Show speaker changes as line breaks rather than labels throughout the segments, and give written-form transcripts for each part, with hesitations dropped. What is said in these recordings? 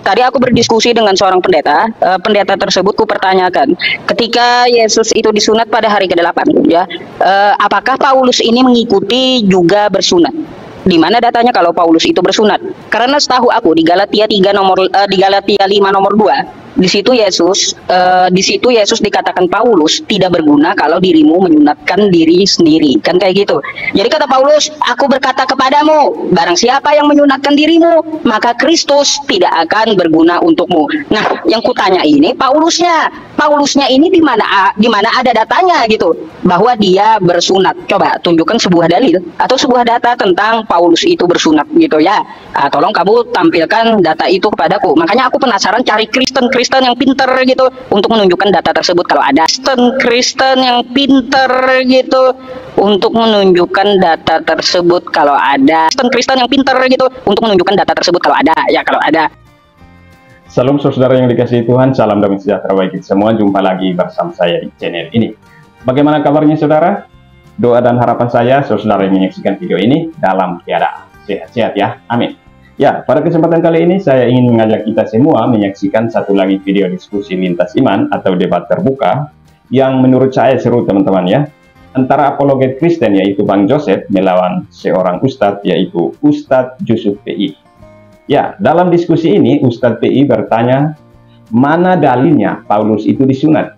Tadi aku berdiskusi dengan seorang pendeta. Pendeta tersebut kupertanyakan, ketika Yesus itu disunat pada hari ke-8, ya, apakah Paulus ini mengikuti juga bersunat? Di mana datanya kalau Paulus itu bersunat? Karena setahu aku di Galatia 3 nomor di Galatia 5 nomor 2, di situ Yesus dikatakan Paulus tidak berguna kalau dirimu menyunatkan diri sendiri, kan kayak gitu. Jadi kata Paulus, aku berkata kepadamu, barang siapa yang menyunatkan dirimu, maka Kristus tidak akan berguna untukmu. Nah, yang kutanya ini Paulusnya ini di mana ada datanya gitu bahwa dia bersunat. Coba tunjukkan sebuah dalil atau sebuah data tentang Paulus itu bersunat gitu ya. Tolong kamu tampilkan data itu kepadaku. Makanya aku penasaran, cari Kristen yang pinter gitu untuk menunjukkan data tersebut kalau ada. Kristen yang pinter gitu untuk menunjukkan data tersebut kalau ada. Kristen yang pinter gitu untuk menunjukkan data tersebut kalau ada. Ya, kalau ada.
Salam saudara yang dikasihi Tuhan, salam damai sejahtera bagi kita semua. Jumpa lagi bersama saya di channel ini. Bagaimana kabarnya saudara? Doa dan harapan saya saudara yang menyaksikan video ini dalam keadaan sehat-sehat ya. Amin. Ya, pada kesempatan kali ini saya ingin mengajak kita semua menyaksikan satu lagi video diskusi lintas iman atau debat terbuka yang menurut saya seru teman-teman ya. Antara apologet Kristen yaitu Bang Joseph melawan seorang ustadz yaitu Ustadz Yusuf PI. Ya, dalam diskusi ini Ustadz PI bertanya, mana dalilnya Paulus itu disunat?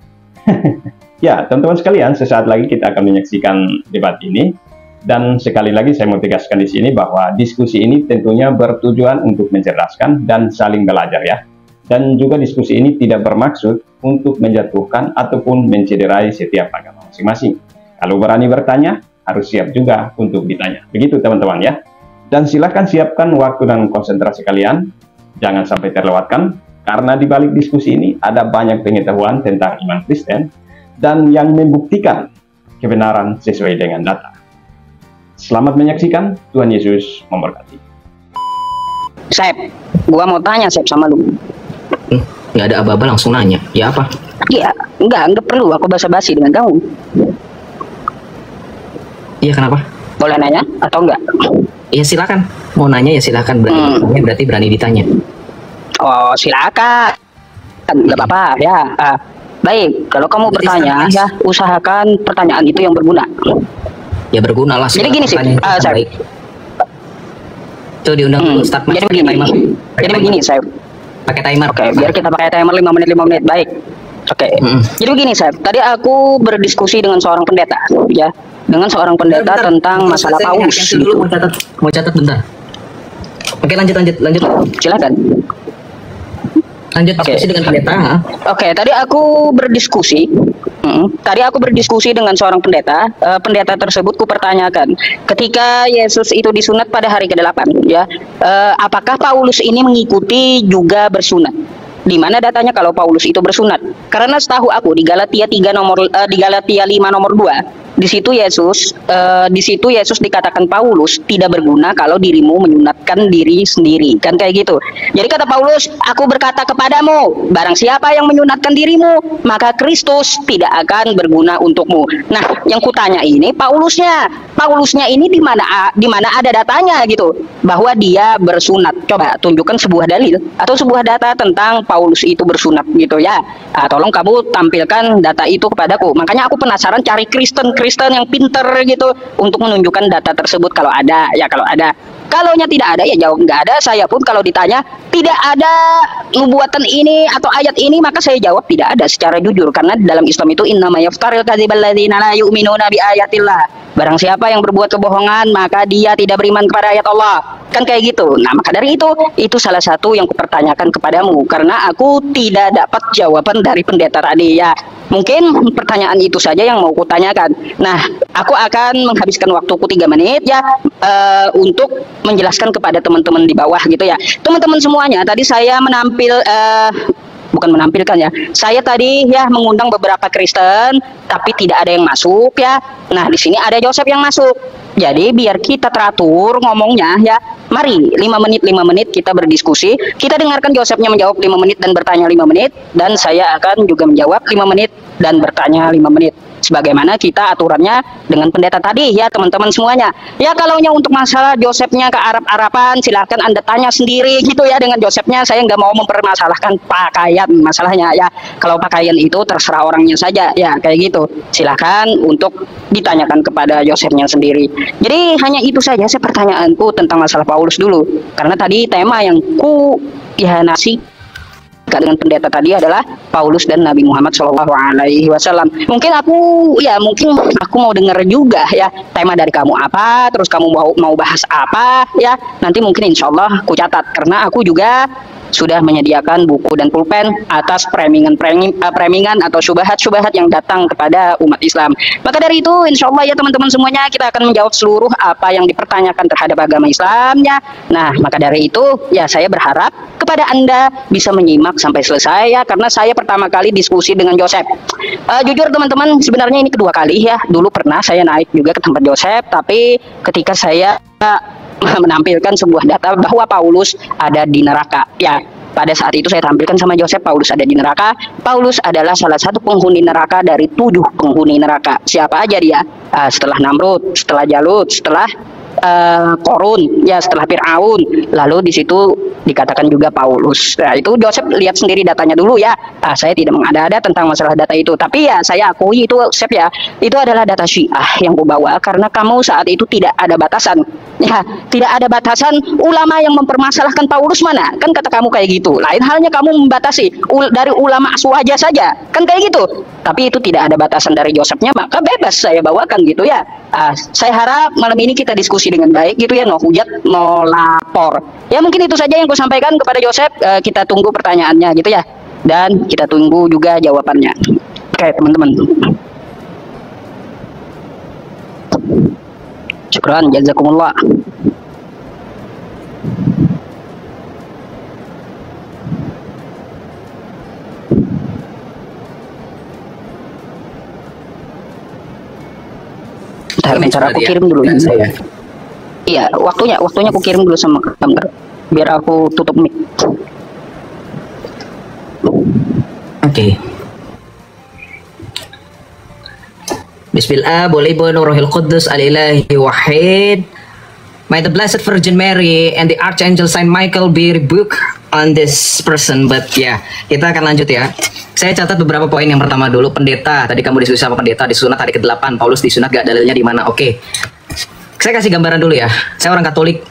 Ya, teman-teman sekalian, sesaat lagi kita akan menyaksikan debat ini. Dan sekali lagi saya mau tegaskan di sini bahwa diskusi ini tentunya bertujuan untuk mencerdaskan dan saling belajar ya. Dan juga diskusi ini tidak bermaksud untuk menjatuhkan ataupun mencederai setiap agama masing-masing. Kalau berani bertanya, harus siap juga untuk ditanya. Begitu teman-teman ya. Dan silakan siapkan waktu dan konsentrasi kalian. Jangan sampai terlewatkan, karena di balik diskusi ini ada banyak pengetahuan tentang iman Kristen dan yang membuktikan kebenaran sesuai dengan data. Selamat menyaksikan, Tuhan Yesus memberkati.
Sep, gua mau tanya Sep sama lu.
Nggak ada aba-aba langsung nanya. Ya apa?
Iya, enggak perlu aku basa-basi dengan kamu.
Iya, kenapa?
Boleh nanya atau enggak?
Iya, silakan. Mau nanya ya silakan. Berarti berani ditanya.
Oh, silakan. Enggak apa-apa ya. Baik, kalau kamu bertanya ya, usahakan pertanyaan itu yang berguna.
Ya berguna lah.
Jadi gini sih, saya
itu diundang start.
Jadi begini, saya
pakai timer.
Oke, biar kita pakai timer 5 menit. Baik. Oke. Jadi begini, saya tadi aku berdiskusi dengan seorang pendeta, ya, dengan seorang pendeta bentar, tentang masalah Paulus.
Dulu mau catat bentar. Oke, lanjut.
Silakan.
Lanjut diskusi dengan pendeta.
Oke, tadi aku berdiskusi dengan seorang pendeta. Pendeta tersebut kupertanyakan, ketika Yesus itu disunat pada hari ke-8, ya, apakah Paulus ini mengikuti juga bersunat? Di mana datanya kalau Paulus itu bersunat? Karena setahu aku di Galatia 5 nomor 2, di situ Yesus dikatakan Paulus tidak berguna kalau dirimu menyunatkan diri sendiri, kan kayak gitu. Jadi kata Paulus, aku berkata kepadamu, barang siapa yang menyunatkan dirimu, maka Kristus tidak akan berguna untukmu. Nah, yang kutanya ini Paulusnya ini di mana ada datanya gitu bahwa dia bersunat. Coba tunjukkan sebuah dalil atau sebuah data tentang Paulus itu bersunat gitu ya. Tolong kamu tampilkan data itu kepadaku. Makanya aku penasaran, cari Kristen yang pinter gitu untuk menunjukkan data tersebut kalau ada. Ya, kalau ada. Kalaunya tidak ada, ya jawab nggak ada. Saya pun kalau ditanya tidak ada nubuatan ini atau ayat ini, maka saya jawab tidak ada secara jujur. Karena dalam Islam itu innama yaftaril kadzibal ladzina la yu'minuna bi ayatillah. Barang siapa yang berbuat kebohongan, maka dia tidak beriman kepada ayat Allah. Kan kayak gitu. Nah, maka dari itu salah satu yang kupertanyakan kepadamu. Karena aku tidak dapat jawaban dari pendeta tadi ya. Mungkin pertanyaan itu saja yang mau kutanyakan. Nah, aku akan menghabiskan waktuku 3 menit ya untuk menjelaskan kepada teman-teman di bawah gitu ya. Teman-teman semuanya, tadi saya bukan menampilkan ya. Saya tadi ya mengundang beberapa Kristen, tapi tidak ada yang masuk ya. Nah, di sini ada Joseph yang masuk. Jadi biar kita teratur ngomongnya ya. Mari 5 menit kita berdiskusi. Kita dengarkan Josephnya menjawab 5 menit dan bertanya 5 menit, dan saya akan juga menjawab 5 menit dan bertanya 5 menit. sebagaimana kita aturannya dengan pendeta tadi ya teman-teman semuanya. Ya kalaunya untuk masalah Josephnya ke Arab-Araban, silahkan Anda tanya sendiri gitu ya dengan Josephnya. Saya nggak mau mempermasalahkan pakaian masalahnya ya. Kalau pakaian itu terserah orangnya saja ya kayak gitu. Silahkan untuk ditanyakan kepada Josephnya sendiri. Jadi hanya itu saja saya pertanyaanku tentang masalah Paulus dulu. Karena tadi tema yang nasi dengan pendeta tadi adalah Paulus dan Nabi Muhammad SAW. Mungkin aku mau dengar juga ya tema dari kamu apa, terus kamu mau bahas apa ya. Nanti mungkin insya Allah aku catat karena aku juga sudah menyediakan buku dan pulpen atas premingan atau syubhat yang datang kepada umat Islam. Maka dari itu insya Allah ya teman-teman semuanya kita akan menjawab seluruh apa yang dipertanyakan terhadap agama Islamnya. Nah maka dari itu ya saya berharap kepada Anda bisa menyimak sampai selesai ya, karena saya pertama kali diskusi dengan Joseph. Jujur teman-teman sebenarnya ini kedua kali ya. Dulu pernah saya naik juga ke tempat Joseph, tapi ketika saya menampilkan sebuah data bahwa Paulus ada di neraka. Ya, pada saat itu saya tampilkan sama Joseph Paulus ada di neraka. Paulus adalah salah satu penghuni neraka dari 7 penghuni neraka. Siapa aja dia? Setelah Namrud, setelah Jalut, setelah Korun, ya setelah Fir'aun, lalu di situ dikatakan juga Paulus. Nah itu Joseph lihat sendiri datanya dulu ya. Saya tidak mengada-ada tentang masalah data itu, tapi ya saya akui itu Joseph ya, itu adalah data Syiah yang kubawa karena kamu saat itu tidak ada batasan. Ya, tidak ada batasan ulama yang mempermasalahkan Paulus mana? Kan kata kamu kayak gitu. Lain halnya kamu membatasi dari ulama aswaja saja, kan kayak gitu. Tapi itu tidak ada batasan dari Josephnya, maka bebas saya bawakan gitu ya. Saya harap malam ini kita diskusi dengan baik gitu ya, no hujat, no lapor. Ya mungkin itu saja yang aku sampaikan kepada Joseph. Kita tunggu pertanyaannya gitu ya, dan kita tunggu juga jawabannya. Oke teman-teman. Syukran, jazakumullah. Bentar aku kirim dulu ya. Iya, waktunya aku kirim dulu sama gambar biar aku tutup mic.
Oke. Bismillah, boleh Rohil Qudus al-ilahi wahid. May the Blessed Virgin Mary and the Archangel Saint Michael be rebuked on this person. But ya, kita akan lanjut ya. Saya catat beberapa poin. Yang pertama dulu, pendeta. Tadi kamu diskusi sama pendeta, disunat hari ke-8. Paulus disunat gak, dalilnya di mana? Oke. Saya kasih gambaran dulu ya. Saya orang Katolik.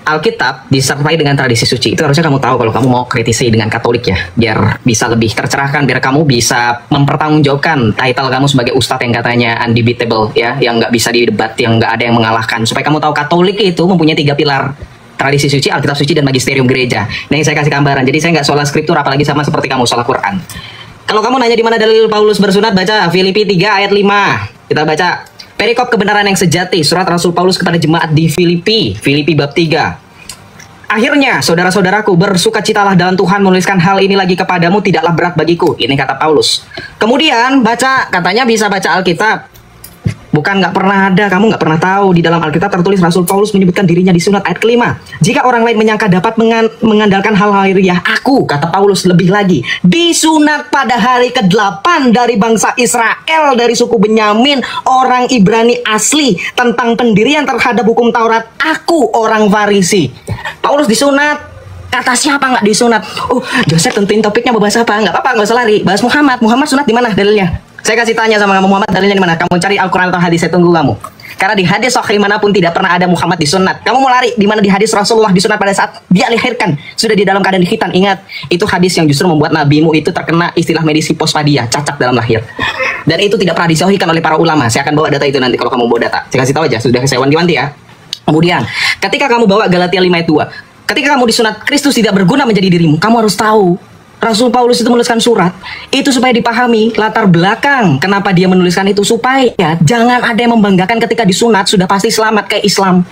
Alkitab disertai dengan tradisi suci. Itu harusnya kamu tahu kalau kamu mau kritisi dengan Katolik ya. Biar bisa lebih tercerahkan, biar kamu bisa mempertanggungjawabkan title kamu sebagai ustadz yang katanya undebatable ya, yang nggak bisa didebat, yang nggak ada yang mengalahkan. Supaya kamu tahu Katolik itu mempunyai 3 pilar. Tradisi suci, Alkitab suci, dan magisterium gereja. Nah, ini saya kasih gambaran. Jadi saya nggak soal skriptur, apalagi sama seperti kamu soal Quran. Kalau kamu nanya di mana dalil Paulus bersunat, baca Filipi 3 ayat 5. Kita baca perikop kebenaran yang sejati, surat Rasul Paulus kepada jemaat di Filipi bab 3. Akhirnya, saudara-saudaraku, bersukacitalah dalam Tuhan, menuliskan hal ini lagi kepadamu tidaklah berat bagiku. Ini kata Paulus. Kemudian baca, katanya bisa baca Alkitab. Bukan nggak pernah ada, kamu nggak pernah tahu. Di dalam Alkitab tertulis Rasul Paulus menyebutkan dirinya disunat ayat ke-5. Jika orang lain menyangka dapat mengandalkan hal lahiriah, aku, kata Paulus lebih lagi, disunat pada hari ke-8 dari bangsa Israel, dari suku Benyamin, orang Ibrani asli, tentang pendirian terhadap hukum Taurat, aku orang Farisi. Paulus disunat. Kata siapa nggak disunat? Joseph tentuin topiknya mau bahas apa? Nggak apa-apa, nggak usah lari. Bahas Muhammad. Muhammad sunat di mana dalilnya? Saya kasih tanya sama kamu, Muhammad dalilnya di mana? Kamu cari Al-Quran atau hadis, saya tunggu kamu. Karena di hadis sahih manapun tidak pernah ada Muhammad disunat. Kamu mau lari di mana? Di hadis Rasulullah disunat pada saat dia dilahirkan, sudah di dalam keadaan dikhitan. Ingat, itu hadis yang justru membuat nabimu itu terkena istilah medis hipospadia, cacat dalam lahir. Dan itu tidak pernah disahihkan oleh para ulama. Saya akan bawa data itu nanti kalau kamu bawa data. Saya kasih tahu aja, sudah saya wanti-wanti ya. Kemudian, ketika kamu bawa Galatia 5 ayat 2, ketika kamu disunat, Kristus tidak berguna menjadi dirimu. Kamu harus tahu, Rasul Paulus itu menuliskan surat itu supaya dipahami latar belakang kenapa dia menuliskan itu, supaya jangan ada yang membanggakan ketika disunat sudah pasti selamat kayak Islam.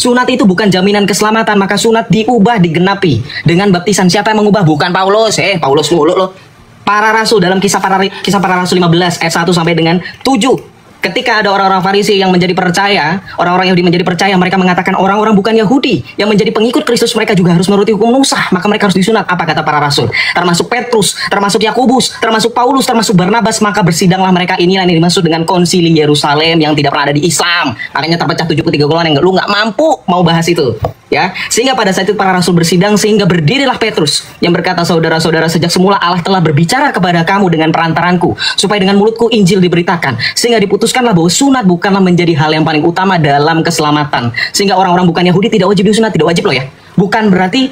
Sunat itu bukan jaminan keselamatan, maka sunat diubah, digenapi dengan baptisan. Siapa yang mengubah? Bukan Paulus. Paulus mulu loh. Para rasul dalam kisah para rasul 15 ayat 1 sampai dengan 7. Ketika ada orang-orang Farisi yang menjadi percaya, orang-orang Yahudi menjadi percaya, mereka mengatakan orang-orang bukan Yahudi yang menjadi pengikut Kristus, mereka juga harus menuruti hukum Musa, maka mereka harus disunat. Apa kata para rasul? Termasuk Petrus, termasuk Yakobus, termasuk Paulus, termasuk Barnabas, maka bersidanglah mereka. Inilah yang dimaksud dengan konsili Yerusalem yang tidak pernah ada di Islam. Makanya terpecah 73 golongan yang lu nggak mampu mau bahas itu. Ya, sehingga pada saat itu para rasul bersidang, sehingga berdirilah Petrus yang berkata, saudara-saudara, sejak semula Allah telah berbicara kepada kamu dengan perantaranku, supaya dengan mulutku Injil diberitakan, sehingga diputuskanlah bahwa sunat bukanlah menjadi hal yang paling utama dalam keselamatan, sehingga orang-orang bukan Yahudi tidak wajib disunat. Tidak wajib loh ya, bukan berarti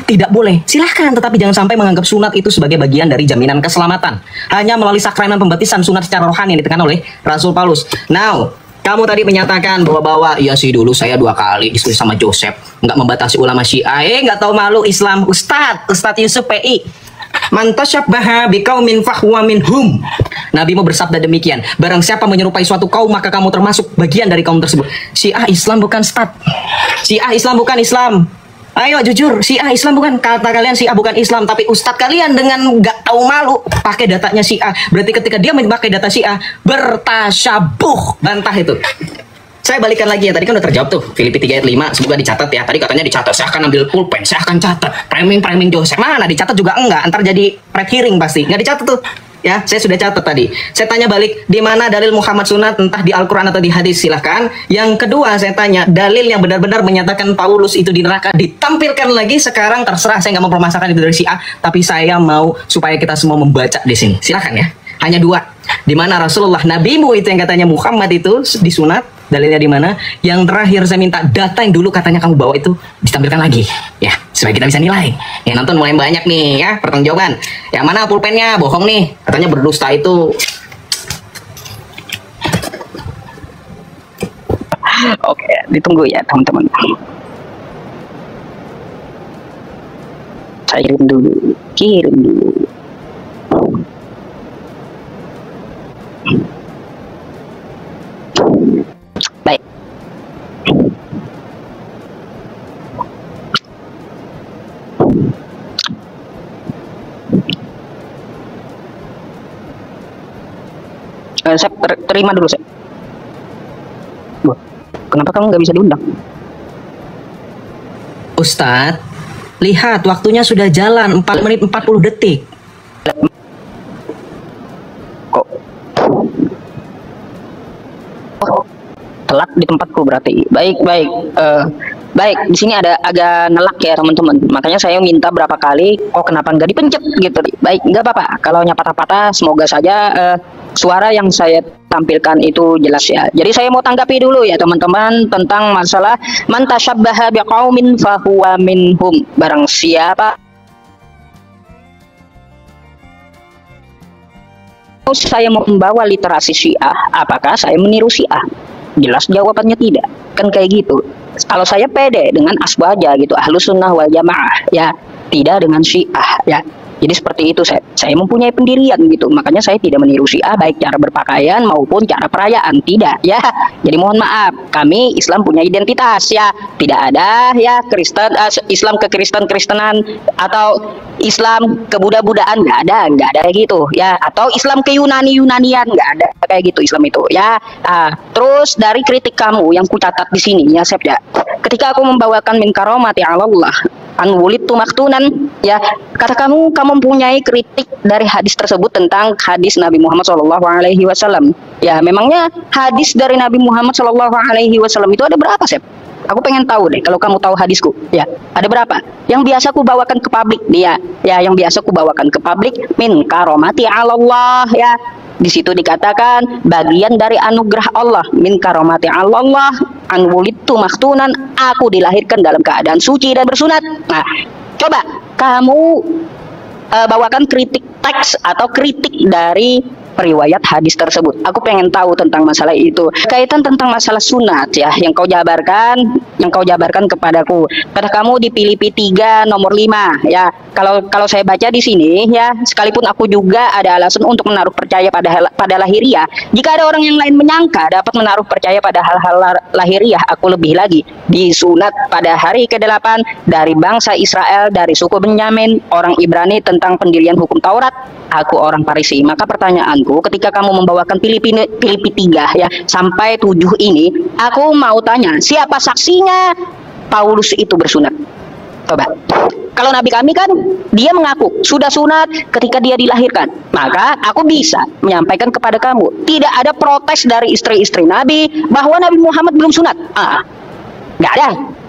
tidak boleh, silahkan, tetapi jangan sampai menganggap sunat itu sebagai bagian dari jaminan keselamatan. Hanya melalui sakramen pembaptisan, sunat secara rohani yang ditekan oleh Rasul Paulus. Now, kamu tadi menyatakan bahwa iya sih dulu saya 2 kali diskusi sama Joseph, nggak membatasi ulama Syiah, nggak tahu malu Islam. Ustadz Yusuf PI, man tasyabbaha biqaumin fahuwa minhum. Nabi mau bersabda demikian, barang siapa menyerupai suatu kaum maka kamu termasuk bagian dari kaum tersebut. Syiah Islam bukan Ustadz, Syiah Islam bukan Islam. Ayo jujur, Syiah Islam bukan, kata kalian Syiah bukan Islam, tapi ustadz kalian dengan nggak tahu malu pakai datanya Syiah. Berarti ketika dia memakai data Syiah bertasyabuh, bantah itu. Saya balikan lagi ya, tadi kan udah terjawab tuh Filipi 3 ayat 5, semoga dicatat ya. Tadi katanya dicatat, saya akan ambil pulpen, saya akan catat framing Joseph. Mana dicatat juga enggak, ntar jadi red hearing pasti. Nggak dicatat tuh. Ya, saya sudah catat tadi. Saya tanya balik, di mana dalil Muhammad sunat, entah di Al-Quran atau di hadis, silahkan. Yang kedua, saya tanya, dalil yang benar-benar menyatakan Paulus itu di neraka, ditampilkan lagi sekarang, terserah, saya nggak mau permasalahkan itu dari Syiah, tapi saya mau supaya kita semua membaca di sini. Silahkan ya. Hanya 2. Di mana Rasulullah, nabimu itu yang katanya Muhammad itu disunat, dalilnya di mana? Yang terakhir saya minta data yang dulu katanya kamu bawa itu ditampilkan lagi, ya, supaya kita bisa nilai. Ya, nonton mulai banyak nih, ya, pertanggungjawaban. Yang mana pulpennya? Bohong nih, katanya berdusta itu.
Oke, ditunggu ya teman-teman. Saya kirim dulu. Baik. Saya terima dulu, saya. Kenapa kamu nggak bisa diundang?
Ustadz, lihat waktunya sudah jalan 4 menit 40 detik.
Kok? Oh, telat di tempatku berarti. Baik. Baik, di sini ada agak nelak ya teman-teman. Makanya saya minta berapa kali, kenapa nggak dipencet gitu. Baik, nggak apa-apa. Kalau patah-patah, semoga saja suara yang saya tampilkan itu jelas ya. Jadi saya mau tanggapi dulu ya teman-teman tentang masalah man tasyabbaha biqaumin fahuwa minhum. Barang siapa saya membawa literasi Syiah, apakah saya meniru Syiah? Jelas jawabannya tidak. Kan kayak gitu. Kalau saya pede dengan aswaja gitu, Ahlus Sunnah wal Jamaah ya, tidak dengan Syiah ya. Jadi seperti itu, saya mempunyai pendirian gitu. Makanya saya tidak meniru Syiah baik cara berpakaian maupun cara perayaan, tidak ya. Jadi mohon maaf, kami Islam punya identitas ya. Tidak ada ya Islam ke Kristenan atau Islam ke Buddha-Budaan, nggak ada kayak gitu ya. Atau Islam ke Yunanian, nggak ada kayak gitu Islam itu ya. Terus dari kritik kamu yang kucatat di sini ya, Sep ya. Ketika aku membawakan min karomati Allah an wulidtu maktunan ya, kata kamu mempunyai kritik dari hadis tersebut tentang hadis Nabi Muhammad SAW. Ya, memangnya hadis dari Nabi Muhammad SAW itu ada berapa, Sep? Aku pengen tahu deh, kalau kamu tahu hadisku ya, ada berapa yang biasa aku bawakan ke publik dia ya, yang biasa aku bawakan ke publik min karomati Allah ya. Di situ dikatakan bagian dari anugerah Allah, min karomati Allah an wulidtu maktunan, aku dilahirkan dalam keadaan suci dan bersunat. Nah, coba kamu bawakan kritik teks atau kritik dari periwayat hadis tersebut. Aku pengen tahu tentang masalah itu. Kaitan tentang masalah sunat ya, yang kau jabarkan kepadaku. Kata kamu di Filipi 3 nomor 5 ya. Kalau saya baca di sini ya, sekalipun aku juga ada alasan untuk menaruh percaya pada lahiriah, jika ada orang yang lain menyangka dapat menaruh percaya pada hal-hal lahiriah, aku lebih lagi disunat pada hari ke-8 dari bangsa Israel, dari suku Benyamin, orang Ibrani tentang pendirian hukum Taurat. Aku orang Parisi. Maka pertanyaan, poinku ketika kamu membawakan Filipi 3 ya sampai 7 ini, aku mau tanya, siapa saksinya Paulus itu bersunat? Coba. Kalau Nabi kami kan dia mengaku sudah sunat ketika dia dilahirkan. Maka aku bisa menyampaikan kepada kamu, tidak ada protes dari istri-istri Nabi bahwa Nabi Muhammad belum sunat. Nggak ada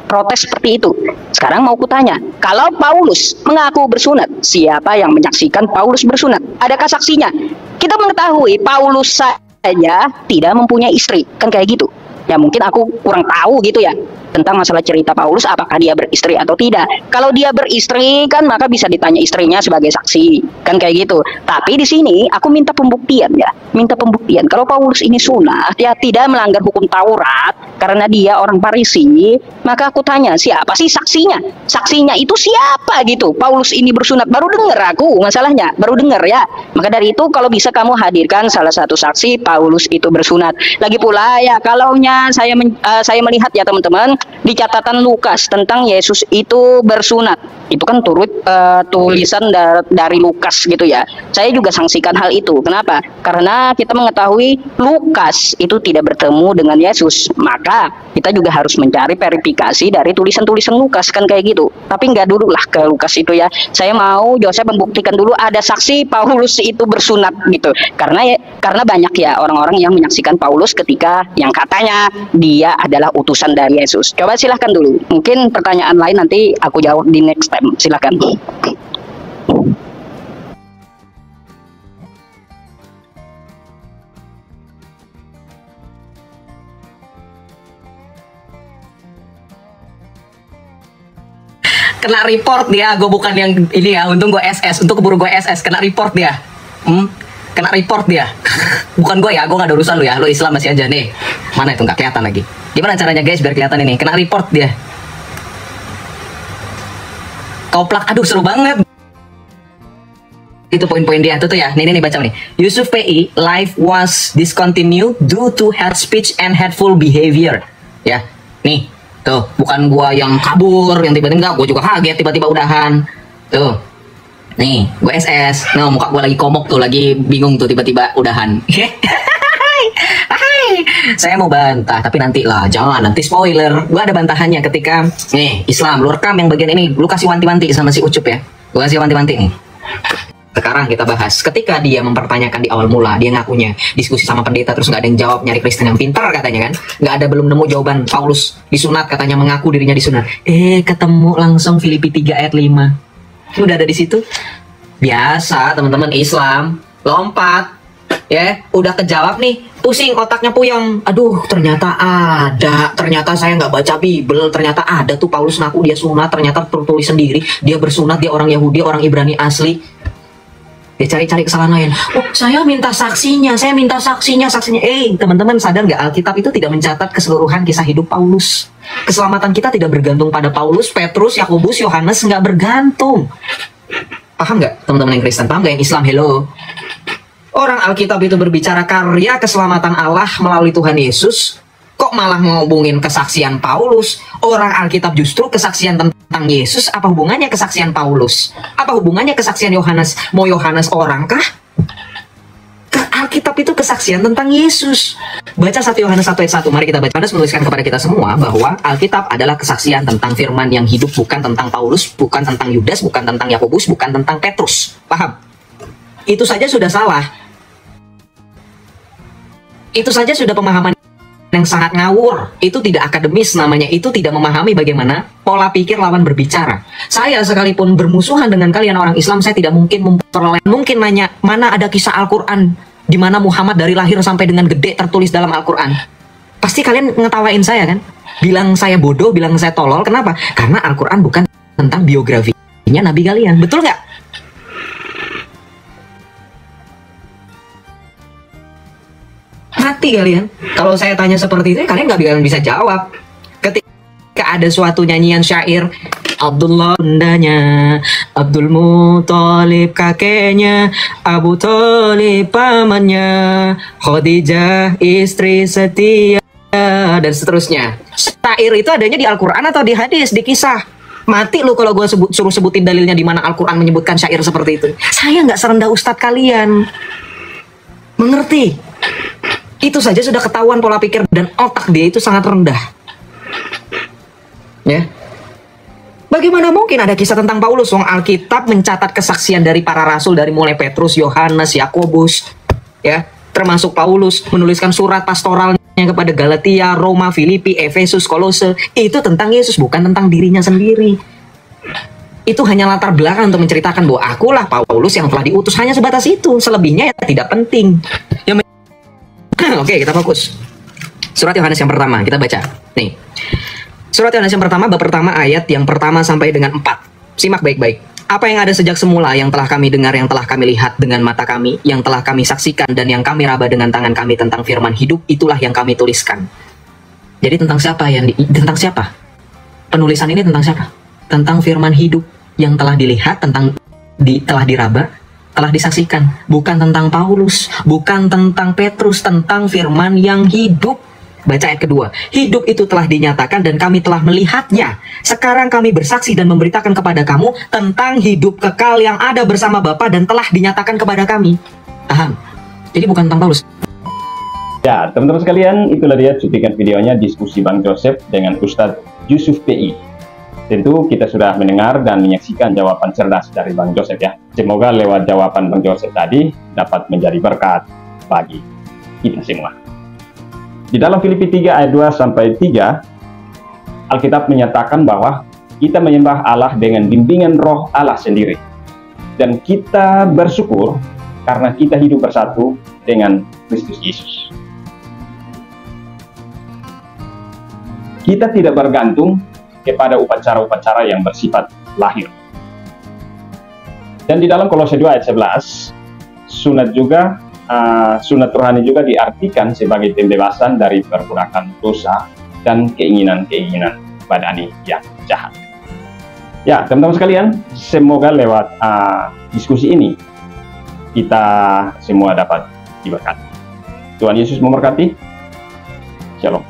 protes seperti itu. Sekarang mau kutanya, kalau Paulus mengaku bersunat, siapa yang menyaksikan Paulus bersunat? Adakah saksinya? Kita mengetahui Paulus saja tidak mempunyai istri, kan kayak gitu. Ya mungkin aku kurang tahu gitu ya tentang masalah cerita Paulus, apakah dia beristri atau tidak. Kalau dia beristri kan maka bisa ditanya istrinya sebagai saksi, kan kayak gitu. Tapi di sini aku minta pembuktian ya, minta pembuktian. Kalau Paulus ini sunat ya tidak melanggar hukum Taurat karena dia orang Farisi, maka aku tanya siapa sih saksinya? Saksinya itu siapa gitu? Paulus ini bersunat, baru dengar aku masalahnya, baru dengar ya. Maka dari itu kalau bisa kamu hadirkan salah satu saksi Paulus itu bersunat. Lagi pula ya kalaunya saya melihat ya teman-teman di catatan Lukas tentang Yesus itu bersunat, itu kan turut tulisan dari Lukas gitu ya. Saya juga saksikan hal itu. Kenapa? Karena kita mengetahui Lukas itu tidak bertemu dengan Yesus, maka kita juga harus mencari verifikasi dari tulisan-tulisan Lukas, kan kayak gitu. Tapi nggak dulu lah ke Lukas itu ya. Saya mau Joseph membuktikan dulu ada saksi Paulus itu bersunat gitu. Karena banyak ya orang-orang yang menyaksikan Paulus ketika yang katanya dia adalah utusan dari Yesus. Coba silahkan dulu. Mungkin pertanyaan lain nanti aku jawab di next time. Silahkan.
Kena report dia, gue bukan yang ini ya, untung gue SS, untuk keburu gue SS, kena report dia. Kena report dia. Bukan gue ya, gue gak ada urusan lu ya, lu Islam masih aja nih. Mana itu gak kelihatan lagi. Gimana caranya guys biar kelihatan ini? Kena report dia. Koplak, aduh seru banget. Itu poin-poin dia tuh ya. Nih baca nih. Yusuf PI live was discontinued due to hate speech and hateful behavior. Ya, nih. Tuh, bukan gua yang kabur, yang tiba-tiba enggak, gua juga kaget tiba-tiba udahan. Tuh. Nih, gua SS. Nah, muka gua lagi komok tuh, lagi bingung tuh tiba-tiba udahan. Saya mau bantah, tapi nanti lah, jangan, nanti spoiler. Gua ada bantahannya ketika nih, Islam, lu rekam yang bagian ini, lu kasih wanti-wanti sama si Ucup ya. Gua kasih wanti-wanti nih. Sekarang kita bahas, ketika dia mempertanyakan di awal mula, dia ngakunya diskusi sama pendeta terus nggak ada yang jawab, nyari Kristen yang pintar katanya kan, nggak ada, belum nemu jawaban. Paulus disunat katanya, mengaku dirinya disunat, ketemu langsung Filipi 3 ayat 5 udah ada di situ. Biasa teman-teman Islam lompat ya, udah kejawab nih, pusing otaknya puyeng, aduh ternyata ada, ternyata saya nggak baca Bible, ternyata ada tuh Paulus ngaku dia sunat, ternyata tertulis sendiri dia bersunat, dia orang Yahudi, orang Ibrani asli. Dia cari-cari kesalahan lain. Oh, saya minta saksinya. Teman-teman sadar nggak, Alkitab itu tidak mencatat keseluruhan kisah hidup Paulus. Keselamatan kita tidak bergantung pada Paulus, Petrus, Yakobus, Yohanes, nggak bergantung. Paham nggak teman-teman yang Kristen? Paham nggak yang Islam? Hello. Orang Alkitab itu berbicara karya keselamatan Allah melalui Tuhan Yesus. Kok malah ngomongin kesaksian Paulus? Orang Alkitab justru kesaksian tentang Yesus. Apa hubungannya kesaksian Paulus? Apa hubungannya kesaksian Yohanes? Mau Yohanes orang kah? Alkitab itu kesaksian tentang Yesus. Baca 1 Yohanes 1 ayat 1. Mari kita baca. Yohanes menuliskan kepada kita semua bahwa Alkitab adalah kesaksian tentang firman yang hidup, bukan tentang Paulus, bukan tentang Yudas, bukan tentang Yakobus, bukan tentang Petrus. Paham? Itu saja sudah salah. Itu saja sudah pemahaman yang sangat ngawur. Itu tidak akademis namanya. Itu tidak memahami bagaimana pola pikir lawan berbicara. Saya sekalipun bermusuhan dengan kalian orang Islam, saya tidak mungkin mungkin nanya mana ada kisah Al-Quran di mana Muhammad dari lahir sampai dengan gede tertulis dalam Al-Quran. Pasti kalian ngetawain saya kan, bilang saya bodoh, bilang saya tolol. Kenapa? Karena Al-Quran bukan tentang biografinya Nabi kalian. Betul nggak? Mati kalian. Kalau saya tanya seperti itu, kalian nggak bisa jawab. Ketika ada suatu nyanyian syair, Abdullah bundanya, Abdul Muthalib kakeknya, Abu Thalib pamannya, Khadijah istri setia, dan seterusnya. Syair itu adanya di Al-Quran atau di hadis, di kisah. Mati lu kalau gue suruh sebutin dalilnya di mana Al-Quran menyebutkan syair seperti itu. Saya nggak serendah ustadz kalian. mengerti. Itu saja sudah ketahuan pola pikir dan otak dia itu sangat rendah. Ya. Bagaimana mungkin ada kisah tentang Paulus? Wong Alkitab mencatat kesaksian dari para rasul dari mulai Petrus, Yohanes, Yakobus, ya, termasuk Paulus menuliskan surat pastoralnya kepada Galatia, Roma, Filipi, Efesus, Kolose. Itu tentang Yesus, bukan tentang dirinya sendiri. Itu hanya latar belakang untuk menceritakan bahwa akulah Paulus yang telah diutus, hanya sebatas itu. Selebihnya ya tidak penting. Oke, kita fokus. Surat Yohanes yang pertama, kita baca. Nih. Surat Yohanes yang pertama, bab pertama, ayat yang pertama sampai dengan 4. Simak baik-baik. Apa yang ada sejak semula, yang telah kami dengar, yang telah kami lihat dengan mata kami, yang telah kami saksikan, dan yang kami raba dengan tangan kami tentang firman hidup, itulah yang kami tuliskan. Jadi tentang siapa? Tentang siapa? Penulisan ini tentang siapa? Tentang firman hidup yang telah dilihat, telah diraba, telah disaksikan. Bukan tentang Paulus, bukan tentang Petrus, tentang firman yang hidup. Baca ayat kedua. Hidup itu telah dinyatakan dan kami telah melihatnya. Sekarang kami bersaksi dan memberitakan kepada kamu tentang hidup kekal yang ada bersama Bapa dan telah dinyatakan kepada kami. Paham? Jadi bukan tentang Paulus.
Ya, teman-teman sekalian, itulah dia cuplikan videonya diskusi Bang Joseph dengan Ustadz Yusuf PI. Tentu kita sudah mendengar dan menyaksikan jawaban cerdas dari Bang Joseph ya. Semoga lewat jawaban Bang Joseph tadi dapat menjadi berkat bagi kita semua. Di dalam Filipi 3 ayat 2 sampai 3, Alkitab menyatakan bahwa kita menyembah Allah dengan bimbingan Roh Allah sendiri. Dan kita bersyukur karena kita hidup bersatu dengan Kristus Yesus. Kita tidak bergantung kepada upacara-upacara yang bersifat lahir. Dan di dalam Kolose 2 ayat 11, sunat rohani juga diartikan sebagai pembebasan dari perbudakan dosa dan keinginan-keinginan badani yang jahat. Ya, teman-teman sekalian, semoga lewat diskusi ini kita semua dapat diberkati. Tuhan Yesus memberkati. Shalom.